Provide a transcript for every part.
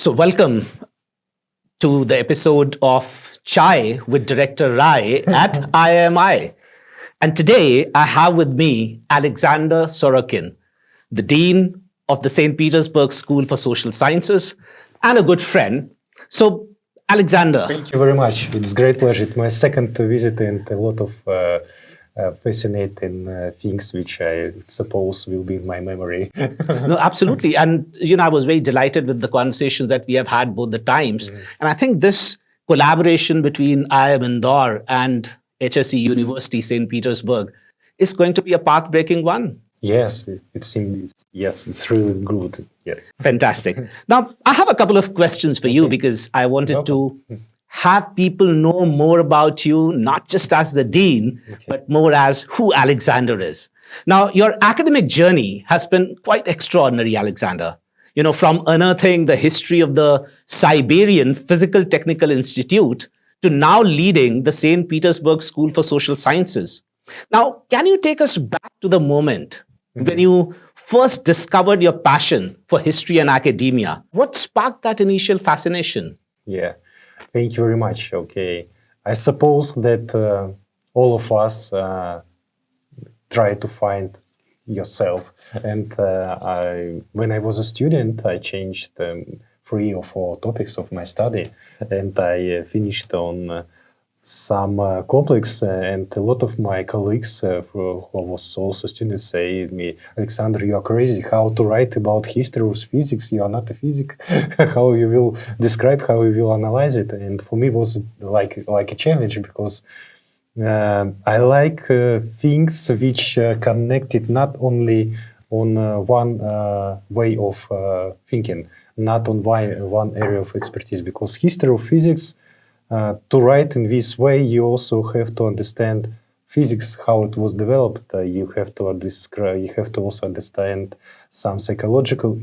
So, welcome to the episode of Chai with Director Rai at IIMI. And today I have with me Alexander Sorokin, the Dean of the St. Petersburg School for Social Sciences and a good friend. So, Alexander. Thank you very much. It's a great pleasure. It's my second visit and a lot of fascinating things which I suppose will be in my memory. No, absolutely. And, I was very delighted with the conversations that we have had both the times. And I think this collaboration between IIM Indore and HSE University, St. Petersburg, is going to be a path-breaking one. Yes, it seems. Yes, it's really good. Yes. Fantastic. Now, I have a couple of questions for you because I wanted to have people know more about you, not just as the dean, but more as who Alexander is. Now, your academic journey has been quite extraordinary, Alexander. From unearthing the history of the Siberian Physical Technical Institute to now leading the St. Petersburg School for Social Sciences. Now, can you take us back to the moment when you first discovered your passion for history and academia? What sparked that initial fascination? Yeah. Thank you very much. Okay. I suppose that all of us try to find yourself. And when I was a student, I changed 3 or 4 topics of my study. And I finished on some complex, and a lot of my colleagues who was also students say to me, Alexander, you are crazy. How to write about history of physics? You are not a physicist. How you will describe, how you will analyze it? And for me, it was like a challenge because I like things which connected not only on one way of thinking, not on one area of expertise, because history of physics, to write in this way, you also have to understand physics, how it was developed. You have to describe. You have to also understand some psychological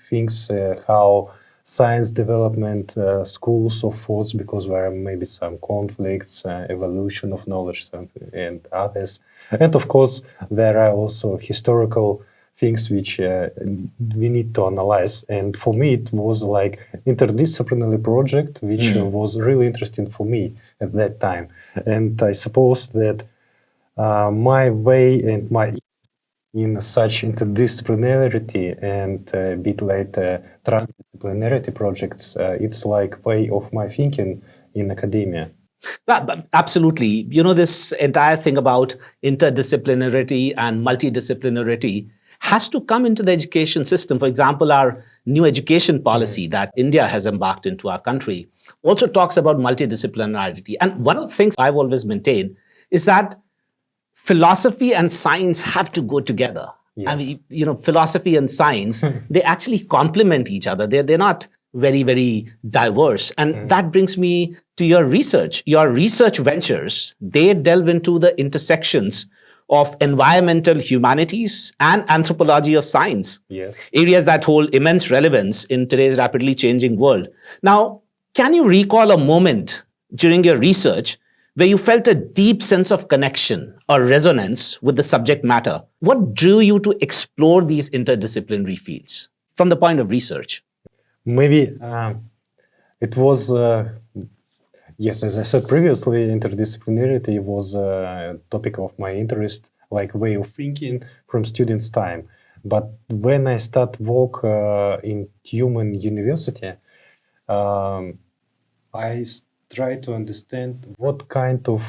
things, how science development, schools of thoughts, because there are maybe some conflicts, evolution of knowledge, and others. And of course, there are also historical things which we need to analyze. And for me, it was like interdisciplinary project, which was really interesting for me at that time. And I suppose that my way and my in such interdisciplinarity and a bit later transdisciplinarity projects, it's like way of my thinking in academia. Absolutely. This entire thing about interdisciplinarity and multidisciplinarity has to come into the education system. For example, our new education policy that India has embarked into our country also talks about multidisciplinarity. And one of the things I've always maintained is that philosophy and science have to go together. Yes. And philosophy and science, they actually complement each other. They're not very, very diverse. And that brings me to your research. Your research ventures, they delve into the intersections of environmental humanities and anthropology of science, areas that hold immense relevance in today's rapidly changing world. Now, can you recall a moment during your research where you felt a deep sense of connection or resonance with the subject matter? What drew you to explore these interdisciplinary fields from the point of research? Maybe it was, yes, as I said previously, interdisciplinarity was a topic of my interest, like way of thinking from students' time. But when I start work in human university, I try to understand what kind of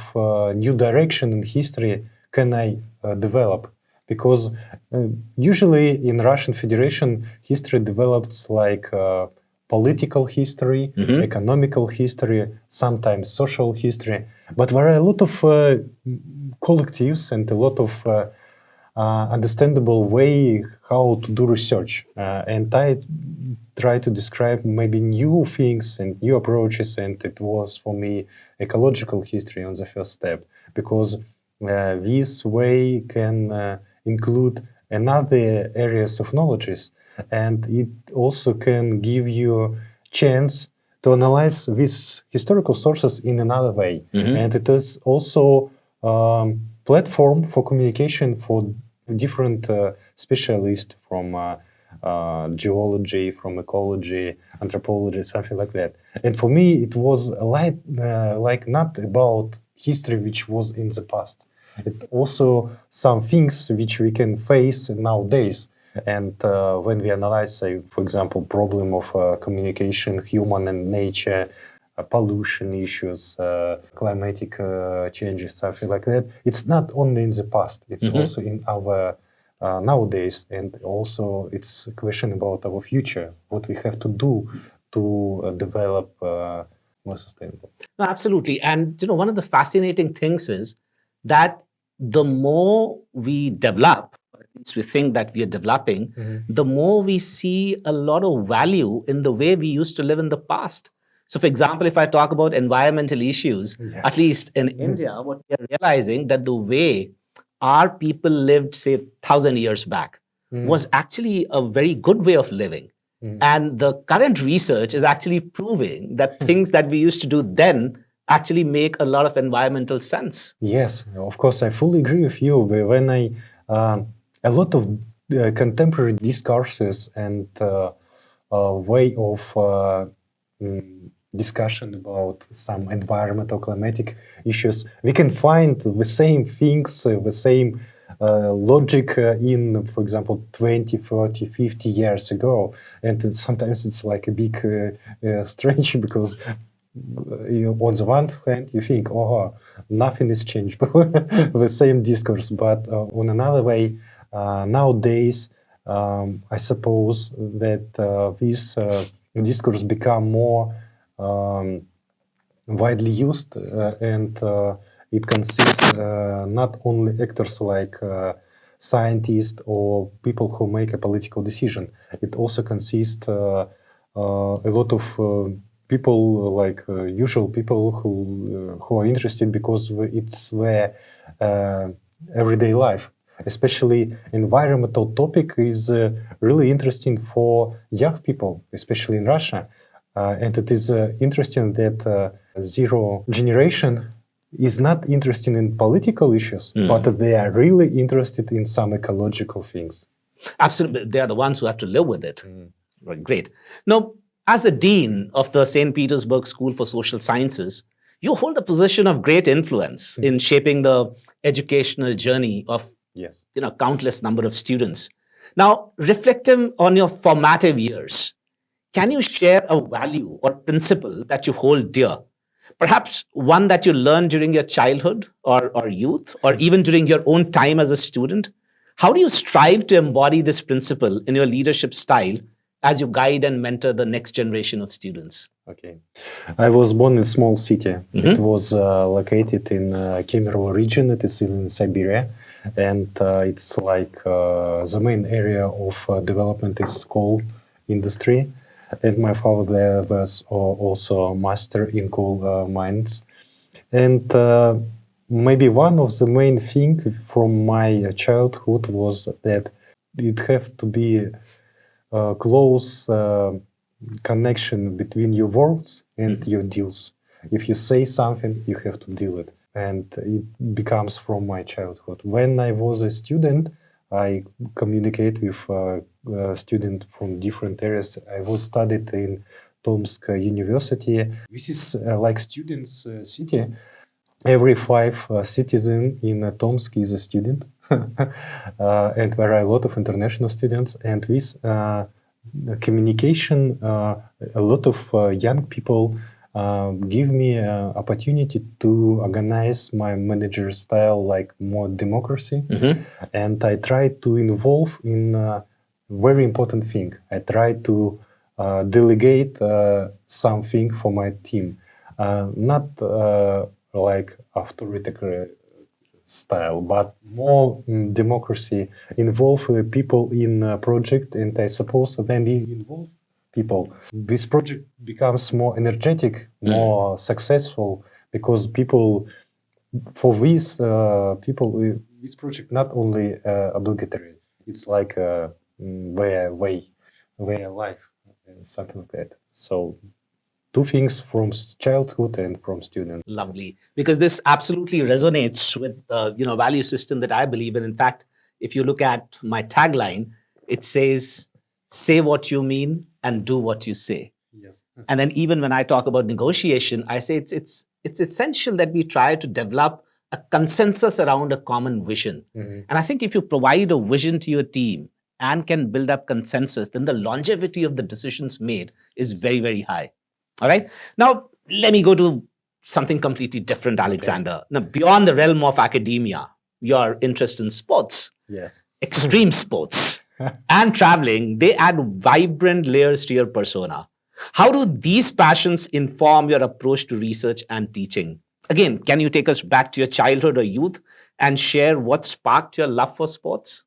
new direction in history can I develop. Because usually in Russian Federation, history develops like political history, economical history, sometimes social history. But there are a lot of collectives and a lot of understandable way how to do research. And I try to describe maybe new things and new approaches. And it was for me ecological history on the first step, because this way can include another areas of knowledges, and it also can give you chance to analyze these historical sources in another way. And it is also platform for communication for different specialists from geology, from ecology, anthropology, something like that. And for me, it was like not about history which was in the past. It also some things which we can face nowadays. And when we analyze, say, for example, problem of communication, human and nature, pollution issues, climatic changes, something like that, it's not only in the past, it's also in our nowadays, and also it's a question about our future, what we have to do to develop more sustainable. No, absolutely. And one of the fascinating things is that the more we develop, or at least we think that we are developing, the more we see a lot of value in the way we used to live in the past. So, for example, if I talk about environmental issues, at least in India, what we are realizing that the way our people lived, say, 1,000 years back, was actually a very good way of living. And the current research is actually proving that things that we used to do then actually make a lot of environmental sense. Yes, of course, I fully agree with you. When a lot of contemporary discourses and way of discussion about some environmental climatic issues, we can find the same things, the same logic in, for example, 20, 30, 50 years ago. And sometimes it's like a big strange because on the one hand, you think, oh, nothing is changed, the same discourse. But on another way, nowadays, I suppose that this discourse become more widely used, and it consists not only actors like scientists or people who make a political decision. It also consists a lot of people, like usual people who are interested because it's their everyday life. Especially environmental topic is really interesting for young people, especially in Russia. And it is interesting that zero generation is not interested in political issues, but they are really interested in some ecological things. Absolutely. They are the ones who have to live with it. Right, great. Now, as a dean of the St. Petersburg School for Social Sciences, you hold a position of great influence in shaping the educational journey of countless number of students. Now, reflecting on your formative years, can you share a value or principle that you hold dear? Perhaps one that you learned during your childhood or youth, or even during your own time as a student? How do you strive to embody this principle in your leadership style as you guide and mentor the next generation of students? Okay. I was born in a small city. It was located in Kemerovo region. It is in Siberia. And it's like the main area of development is coal industry. And my father there was also a master in coal mines. And maybe one of the main things from my childhood was that it have to be a close connection between your words and your deals. If you say something, you have to deal it. And it becomes from my childhood. When I was a student, I communicate with students from different areas. I was studied in Tomsk University. This is like students' city. Every 5 citizen in Tomsk is a student. And there are a lot of international students. And with communication, a lot of young people give me opportunity to organize my manager style like more democracy. And I try to involve in a very important thing. I try to delegate something for my team. Not like authoritarian style, but more democracy, involve people in a project, and I suppose then they involve people. This project becomes more energetic, more successful, because people, for these people, this project not only obligatory, it's like their way, their life, and something like that. So, two things from childhood and from students. Lovely, because this absolutely resonates with the value system that I believe in. In fact, if you look at my tagline, it says say what you mean and do what you say. Yes. And then even when I talk about negotiation, I say it's essential that we try to develop a consensus around a common vision. Mhm. And I think if you provide a vision to your team and can build up consensus, then the longevity of the decisions made is very, very high. All right. Now, let me go to something completely different, Alexander. Now, beyond the realm of academia, your interest in sports, Yes. extreme sports, and traveling, they add vibrant layers to your persona. How do these passions inform your approach to research and teaching? Again, can you take us back to your childhood or youth and share what sparked your love for sports?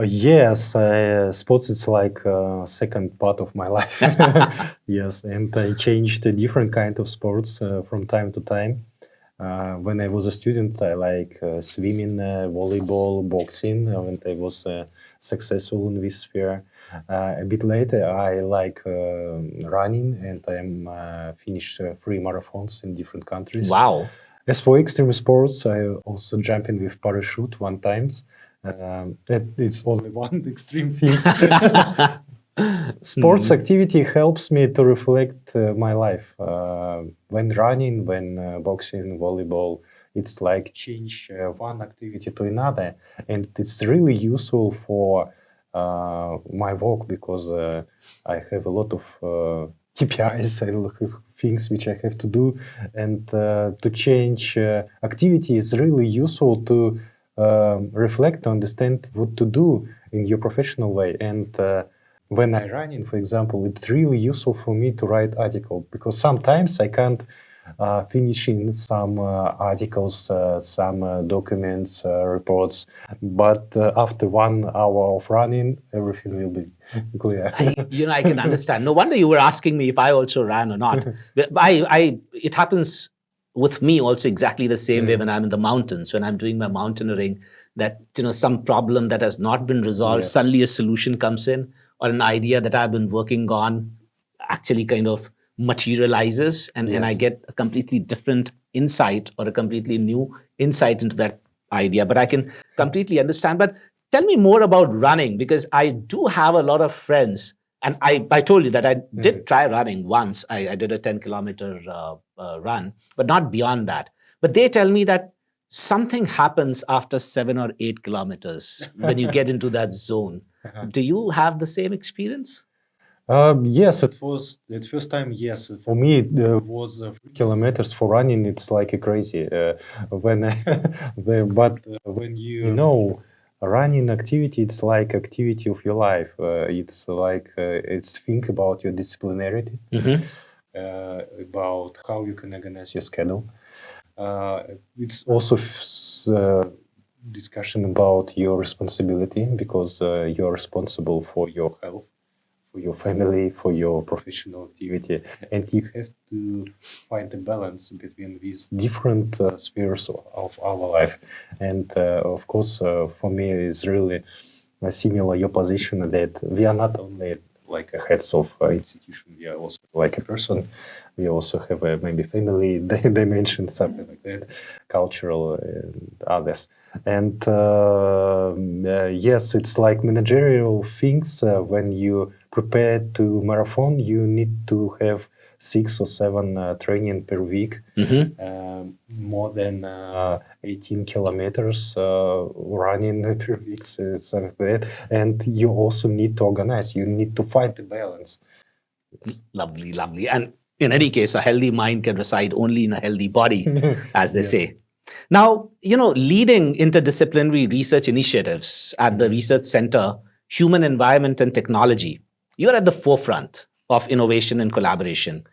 Yes, sports is like second part of my life. Yes, and I changed a different kind of sports from time to time. When I was a student, I like swimming, volleyball, boxing, and I was successful in this sphere. A bit later, I like running, and I finished 3 marathons in different countries. Wow. As for extreme sports, I also jumping with parachute one times. That it's only one extreme thing. Sports activity helps me to reflect my life. When running, when boxing, volleyball, it's like change one activity to another, and it's really useful for my work because I have a lot of KPIs, I look at things which I have to do, and to change activity is really useful to reflect, to understand what to do in your professional way. And when I running, for example, it's really useful for me to write article because sometimes I can't finish in some articles, some documents, reports, but after 1 hour of running, everything will be clear. I can understand. No wonder you were asking me if I also ran or not. It happens with me also exactly the same way when I'm in the mountains, when I'm doing my mountaineering, that some problem that has not been resolved, suddenly a solution comes in, or an idea that I've been working on actually kind of materializes, and I get a completely different insight or a completely new insight into that idea. But I can completely understand. But tell me more about running, because I do have a lot of friends. And I told you that I did try running once. I did a 10-kilometer run, but not beyond that. But they tell me that something happens after 7 or 8 kilometers when you get into that zone. Do you have the same experience? Yes, it was at first time. Yes, for me it was 3 kilometers for running. It's like a crazy when when you know running activity, it's like activity of your life. It's like it's think about your disciplinarity, about how you can organize your schedule. It's also discussion about your responsibility because you're responsible for your health, for your family, for your professional activity, and you have to find a balance between these different spheres of our life. And of course, for me, it's really similar your position that we are not only like a heads of institution, we are also like a person. We also have a maybe family dimension, something like that, cultural and others. And yes, it's like managerial things. When you prepare to marathon, you need to have 6 or 7 training per week, more than 18 kilometers running per week, something like that. And you also need to organize. You need to find the balance. Lovely, lovely. And in any case, a healthy mind can reside only in a healthy body, as they say. Now, leading interdisciplinary research initiatives at the Research Center, Human Environment and Technology, you're at the forefront of innovation and collaboration.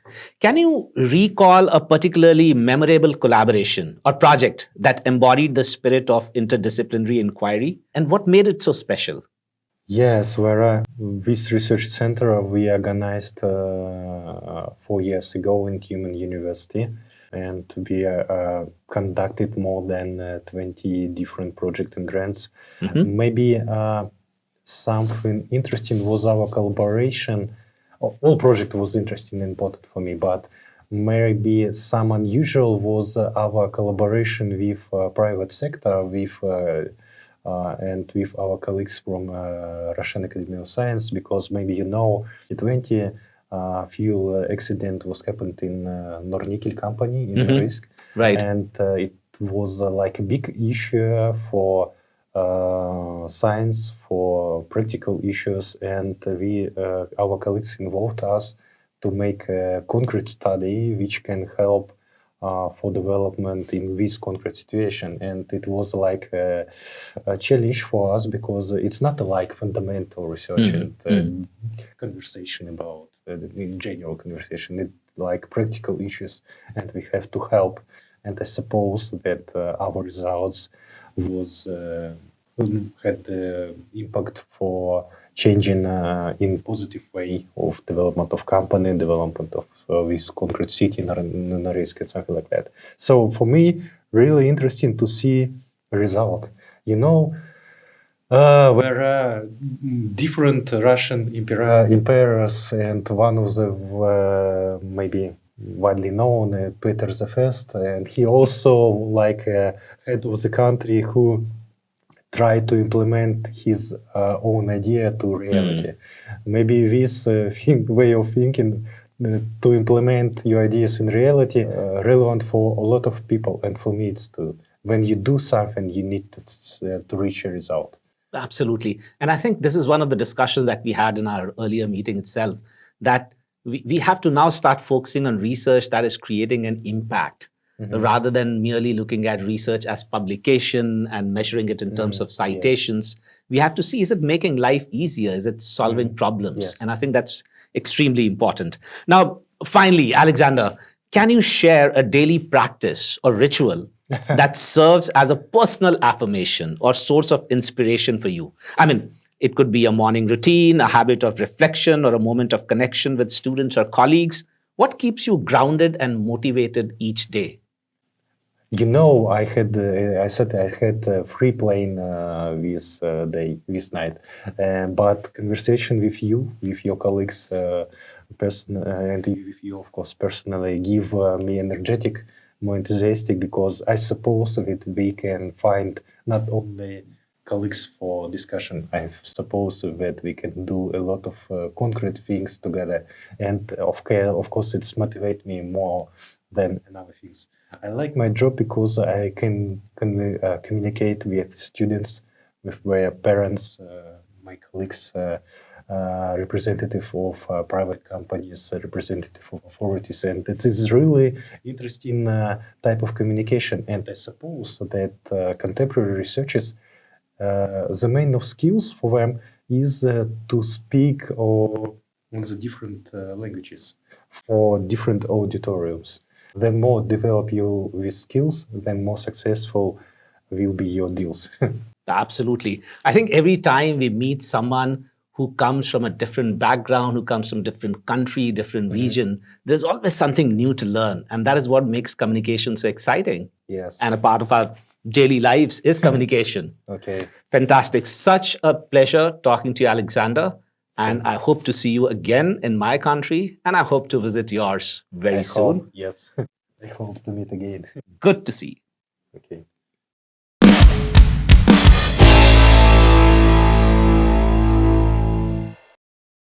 Can you recall a particularly memorable collaboration or project that embodied the spirit of interdisciplinary inquiry, and what made it so special? Yes, where this research center we organized 4 years ago in Human University, and we conducted more than 20 different projects and grants. Maybe something interesting was our collaboration. All project was interesting and important for me, but maybe some unusual was our collaboration with private sector, with and with our colleagues from Russian Academy of Science, because maybe you know, G20 fuel accident was happened in Nornickel company in Norilsk, Right. and it was like a big issue for science, for practical issues, and our colleagues involved us to make a concrete study which can help for development in this concrete situation. And it was like a challenge for us because it's not like fundamental research and conversation about in general conversation. It's like practical issues, and we have to help. And I suppose that our results was had the impact for changing in positive way of development of company, development of this concrete city in Norilsk and something like that. So for me, really interesting to see a result. You know, where different Russian emperors, and one of the maybe widely known, Peter the First, and he also like head of the country who tried to implement his own idea to reality. Maybe this way of thinking to implement your ideas in reality relevant for a lot of people, and for me it's too. When you do something, you need to reach a result. Absolutely. And I think this is one of the discussions that we had in our earlier meeting itself, that we have to now start focusing on research that is creating an impact rather than merely looking at research as publication and measuring it in terms of citations. We have to see, is it making life easier? Is it solving problems? Yes. And I think that's extremely important. Now, finally, Alexander, can you share a daily practice or ritual that serves as a personal affirmation or source of inspiration for you? I mean, it could be a morning routine, a habit of reflection, or a moment of connection with students or colleagues. What keeps you grounded and motivated each day? You know, I said I had a free plane this night, but conversation with you, with your colleagues, and with you, of course, personally, give me energetic, more enthusiastic, because I suppose that we can find not only colleagues for discussion. I suppose that we can do a lot of concrete things together, and of course, it's motivate me more than other things. I like my job because I can communicate with students, with their parents, my colleagues, representative of private companies, representative of authorities, and it is really interesting type of communication. And I suppose that contemporary researchers, the main of skills for them is to speak on the different languages for different auditoriums. Then more develop you with skills, then more successful will be your deals. Absolutely. I think every time we meet someone who comes from a different background, who comes from a different country, different region, there's always something new to learn. And that is what makes communication so exciting. Yes. And a part of our daily lives is communication. Okay. Fantastic. Such a pleasure talking to you, Alexander. And I hope to see you again in my country, and I hope to visit yours very soon. Yes. I hope to meet again. Good to see you. Okay.